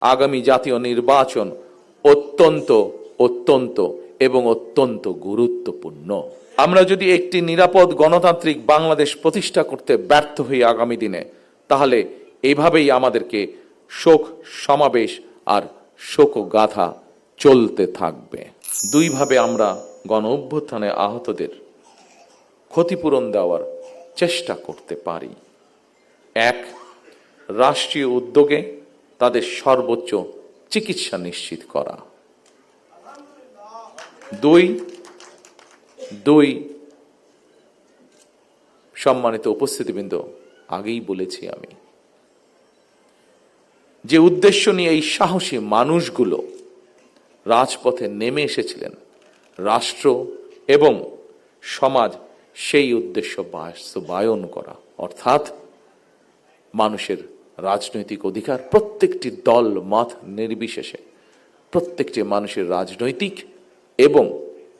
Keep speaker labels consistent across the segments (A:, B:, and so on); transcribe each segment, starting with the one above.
A: আগামী জাতীয় নির্বাচন অত্যন্ত অত্যন্ত এবং অত্যন্ত গুরুত্বপূর্ণ। আমরা যদি একটি নিরাপদ গণতান্ত্রিক বাংলাদেশ প্রতিষ্ঠা করতে ব্যর্থ হই আগামী দিনে, তাহলে এইভাবেই আমাদেরকে শোক সমাবেশ আর শোকগাথা চলতে থাকবে। দুইভাবে আমরা গণ অভ্যুত্থানে আহতদের ক্ষতিপূরণ দেওয়ার চেষ্টা করতে পারি। এক, রাষ্ট্রীয় উদ্যোগে তাদের সর্বোচ্চ চিকিৎসা নিশ্চিত করা। দুই, সম্মানিত উপস্থিতিবৃন্দ, আগেই বলেছি আমি যে উদ্দেশ্য নিয়ে এই সাহসী মানুষগুলো রাজপথে নেমে এসেছিলেন, রাষ্ট্র এবং সমাজ সেই উদ্দেশ্য বাস্তবায়ন করা, অর্থাৎ মানুষের রাজনৈতিক অধিকার প্রত্যেকটি দল মত নির্বিশেষে প্রত্যেকটি মানুষের রাজনৈতিক এবং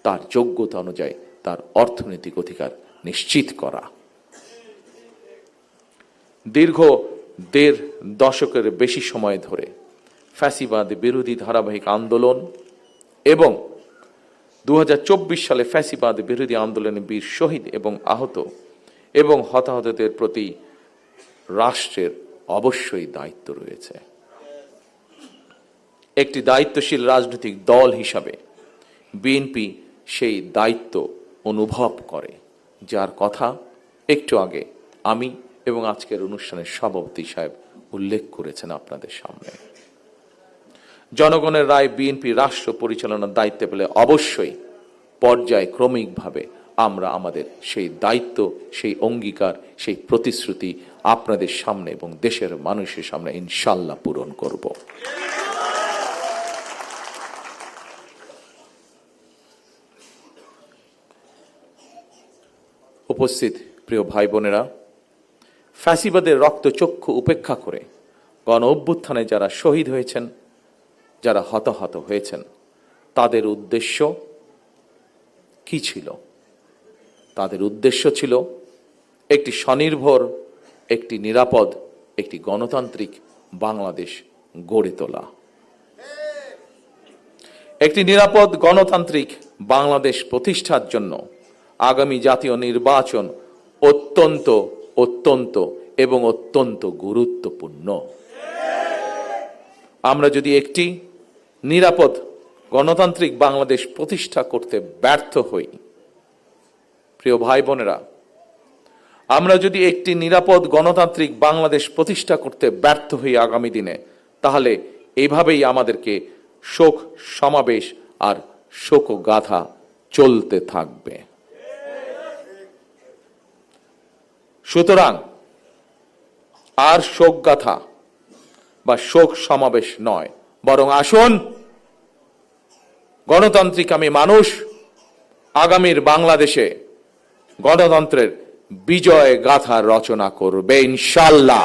A: তার যোগ্যতা অনুযায়ী তার অর্থনৈতিক অধিকার নিশ্চিত করা। দীর্ঘ ১.৫ দশকের বেশি সময় ধরে ফ্যাসিবাদ বিরোধী ধারাবাহিক আন্দোলন এবং ২০২৪ সালে ফ্যাসিবাদ বিরোধী আন্দোলনে বীর শহীদ এবং আহত এবং হতাহতদের প্রতি রাষ্ট্রের অবশ্যই দায়িত্ব রয়েছে। একটি দায়িত্বশীল রাজনৈতিক দল হিসাবে বিএনপি সেই দায়িত্ব অনুভব করে, যার কথা একটু আগে আমি এবং আজকের অনুষ্ঠানের সভাপতি সাহেব উল্লেখ করেছেন আপনাদের সামনে। জনগণের রায় বিএনপি রাষ্ট্র পরিচালনার দায়িত্বে পেলে অবশ্যই পর্যায়ক্রমিকভাবে আমরা আমাদের সেই দায়িত্ব, সেই অঙ্গীকার, সেই প্রতিশ্রুতি আপনাদের সামনে এবং দেশের মানুষের সামনে ইনশাল্লাহ পূরণ করব। উপস্থিত প্রিয় ভাই বোনেরা, ফ্যাসিবাদের রক্তচক্ষু উপেক্ষা করে গণ অভ্যুত্থানে যারা শহীদ হয়েছেন, যারা হতাহত হয়েছেন, তাদের উদ্দেশ্য কি ছিল? তাদের উদ্দেশ্য ছিল একটি স্বনির্ভর, একটি নিরাপদ, একটি গণতান্ত্রিক বাংলাদেশ গড়ে তোলা। একটি নিরাপদ গণতান্ত্রিক বাংলাদেশ প্রতিষ্ঠার জন্য আগামী জাতীয় নির্বাচন অত্যন্ত অত্যন্ত এবং অত্যন্ত গুরুত্বপূর্ণ। আমরা যদি একটি নিরাপদ গণতান্ত্রিক বাংলাদেশ প্রতিষ্ঠা করতে ব্যর্থ হই, প্রিয় ভাই বোনেরা, আমরা যদি একটি নিরাপদ গণতান্ত্রিক বাংলাদেশ প্রতিষ্ঠা করতে ব্যর্থ হই আগামী দিনে, তাহলে এইভাবেই আমাদেরকে শোক সমাবেশ আর শোকগাথা চলতে থাকবে। সুতরাং আর শোকগাথা বা শোক সমাবেশ নয়, বরং আসুন গণতান্ত্রিক আমি মানুষ আগামীর বাংলাদেশে গণতন্ত্রের বিজয় গাথা রচনা করবে ইনশাল্লাহ।